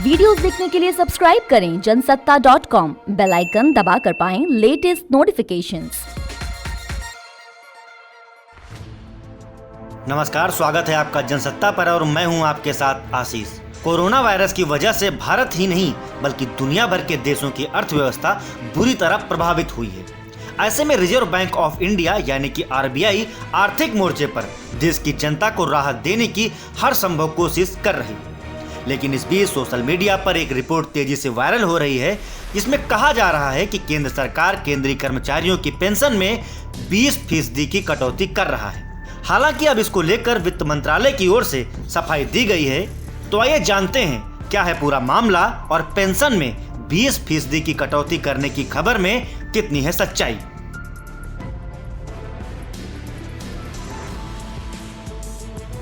Videos देखने के लिए सब्सक्राइब करें जनसत्ता.com, बेल आइकन दबाकर पाएं लेटेस्ट नोटिफिकेशंस। नमस्कार, स्वागत है आपका जनसत्ता पर और मैं हूं आपके साथ आशीष। कोरोना वायरस की वजह से भारत ही नहीं बल्कि दुनिया भर के देशों की अर्थव्यवस्था बुरी तरह प्रभावित हुई है। ऐसे में रिजर्व बैंक ऑफ इंडिया यानी कि आरबीआई आर्थिक मोर्चे पर देश की जनता को राहत देने की हर संभव कोशिश कर रही है। लेकिन इस बीच सोशल मीडिया पर एक रिपोर्ट तेजी से वायरल हो रही है, जिसमें कहा जा रहा है कि केंद्र सरकार केंद्रीय कर्मचारियों की पेंशन में 20% की कटौती कर रहा है। हालांकि अब इसको लेकर वित्त मंत्रालय की ओर से सफाई दी गई है। तो आइए जानते हैं क्या है पूरा मामला और पेंशन में 20% की कटौती करने की खबर में कितनी है सच्चाई।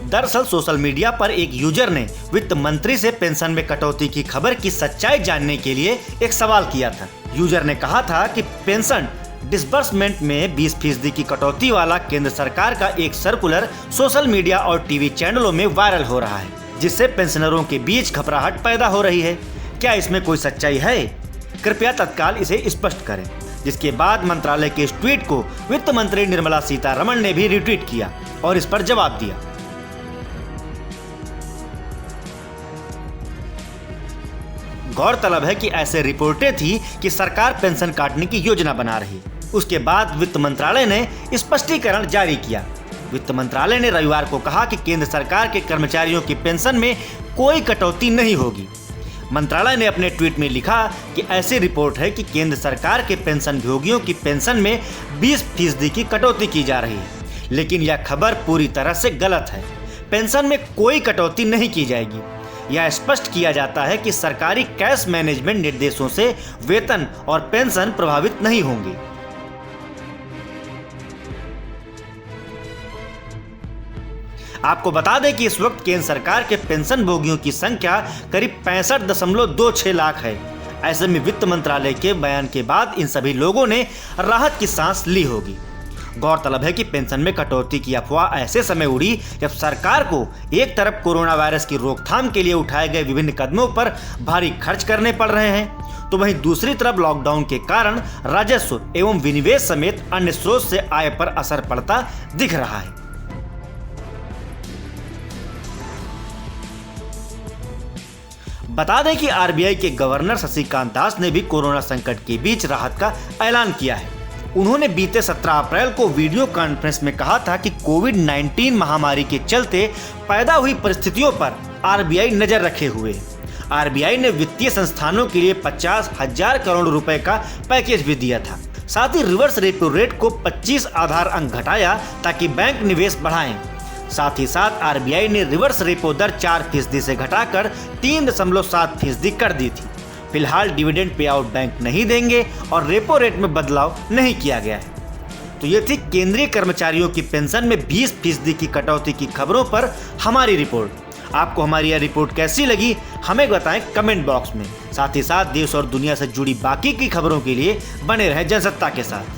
दरअसल सोशल मीडिया पर एक यूजर ने वित्त मंत्री से पेंशन में कटौती की खबर की सच्चाई जानने के लिए एक सवाल किया था। यूजर ने कहा था कि पेंशन डिसबर्समेंट में 20% की कटौती वाला केंद्र सरकार का एक सर्कुलर सोशल मीडिया और टीवी चैनलों में वायरल हो रहा है, जिससे पेंशनरों के बीच घबराहट पैदा हो रही है। क्या इसमें कोई सच्चाई है? कृपया तत्काल इसे स्पष्ट करें। जिसके बाद मंत्रालय के इस ट्वीट को वित्त मंत्री निर्मला सीतारमण ने भी रिट्वीट किया और इस पर जवाब दिया। गौरतलब है कि ऐसे रिपोर्टें थी कि सरकार पेंशन काटने की योजना बना रही। उसके बाद वित्त मंत्रालय ने स्पष्टीकरण जारी किया। वित्त मंत्रालय ने रविवार को कहा कि केंद्र सरकार के कर्मचारियों की पेंशन में कोई कटौती नहीं होगी। मंत्रालय ने अपने ट्वीट में लिखा कि ऐसी रिपोर्ट है कि केंद्र सरकार के पेंशन भोगियों की पेंशन में 20% की कटौती की जा रही है, लेकिन यह खबर पूरी तरह से गलत है। पेंशन में कोई कटौती नहीं की जाएगी। यह स्पष्ट किया जाता है कि सरकारी कैश मैनेजमेंट निर्देशों से वेतन और पेंशन प्रभावित नहीं होंगे। आपको बता दें कि इस वक्त केंद्र सरकार के पेंशन भोगियों की संख्या करीब 65.26 लाख है। ऐसे में वित्त मंत्रालय के बयान के बाद इन सभी लोगों ने राहत की सांस ली होगी। गौरतलब है कि पेंशन में कटौती की अफवाह ऐसे समय उड़ी जब सरकार को एक तरफ कोरोना वायरस की रोकथाम के लिए उठाए गए विभिन्न कदमों पर भारी खर्च करने पड़ रहे हैं, तो वहीं दूसरी तरफ लॉकडाउन के कारण राजस्व एवं विनिवेश समेत अन्य स्रोत से आय पर असर पड़ता दिख रहा है। बता दें कि आरबीआई के गवर्नर शक्तिकांत दास ने भी कोरोना संकट के बीच राहत का ऐलान किया है। उन्होंने बीते 17 अप्रैल को वीडियो कॉन्फ्रेंस में कहा था कि कोविड-19 महामारी के चलते पैदा हुई परिस्थितियों पर आरबीआई नजर रखे हुए है। आरबीआई ने वित्तीय संस्थानों के लिए 50,000 करोड़ रुपए का पैकेज भी दिया था। साथ ही रिवर्स रेपो रेट को 25 आधार अंक घटाया ताकि बैंक निवेश बढ़ाएं। साथ ही साथ आरबीआई ने रिवर्स रेपो दर 4% से घटाकर 3.7% कर दी थी। फिलहाल डिविडेंड पे आउट बैंक नहीं देंगे और रेपो रेट में बदलाव नहीं किया गया है। तो ये थी केंद्रीय कर्मचारियों की पेंशन में 20% की कटौती की खबरों पर हमारी रिपोर्ट। आपको हमारी यह रिपोर्ट कैसी लगी हमें बताएं कमेंट बॉक्स में। साथ ही साथ देश और दुनिया से जुड़ी बाकी की खबरों के लिए बने रहें जनसत्ता के साथ।